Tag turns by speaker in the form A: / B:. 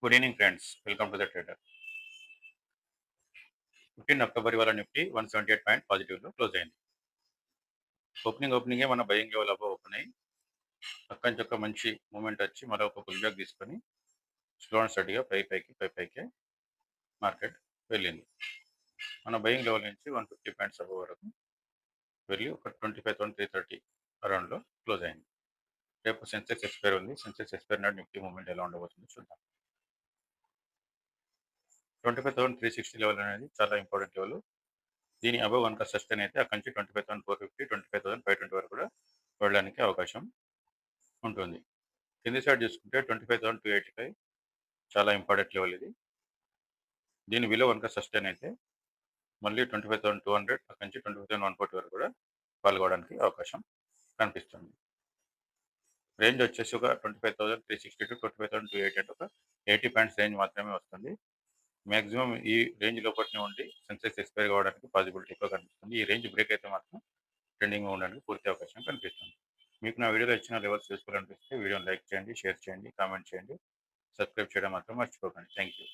A: Good evening friends, welcome to the trader. 15 October ఇవాళ Nifty 178 point పాజిటివ్లో close అయింది. ఓపెనింగే మన buying level above open అయ్యి అక్కడి నుంచి ఒక మంచి మూమెంట్ వచ్చి మరో ఒక పుల్ బ్యాక్ తీసుకొని స్లో అండ్ స్టడీగా పైకే మార్కెట్ వెళ్ళింది. మన బయింగ్ లెవెల్ నుంచి 150 పాయింట్స్ అబవ్ వరకు వెళ్ళి ఒక 25,330 అరౌండ్లో క్లోజ్ అయింది. రేపు సెన్సెక్స్ ఎక్స్పైర్ ఉంది. సెన్సెక్స్ ఎక్స్పైర్ నాటి నిఫ్టీ మూమెంట్ ఎలా ఉండబోతుందో చూద్దాం. 25,360 లెవెల్ అనేది చాలా ఇంపార్టెంట్ లెవెల్. దీని అబవ్ కనుక సస్టైన్ అయితే అక్కడి నుంచి 25,450 25,520 వరకు కూడా వెళ్ళడానికి అవకాశం ఉంటుంది. కింది సైడ్ చూసుకుంటే 25,285 చాలా ఇంపార్టెంట్ లెవెల్ ఇది. దీని విలువ కనుక సస్టైన్ అయితే మళ్ళీ 25,200 అక్కడి నుంచి 25,140 వరకు కూడా పాల్గొనడానికి అవకాశం కనిపిస్తుంది. రేంజ్ వచ్చేసి ఒక 25,360 టు 25,280 అంటే ఒక 80 పాయింట్స్ రేంజ్ మాత్రమే వస్తుంది. మ్యాక్సిమం ఈ రేంజ్ లోపలనే ఉండి సెన్సెక్స్ ఎక్స్పైర్ కావడానికి పాసిబిలిటీ ఎక్కువ కనిపిస్తుంది. ఈ రేంజ్ బ్రేక్ అయితే మాత్రం ట్రెండింగ్ ఉండడానికి పూర్తి అవకాశం కనిపిస్తుంది. మీకు నా వీడియోలో ఇచ్చిన లెవెల్స్ యూస్ఫుల్ అనిపిస్తే వీడియోని లైక్ చేయండి, షేర్ చేయండి, కామెంట్ చేయండి, సబ్స్క్రైబ్ చేయడం మాత్రం మర్చిపోకండి. Thank you.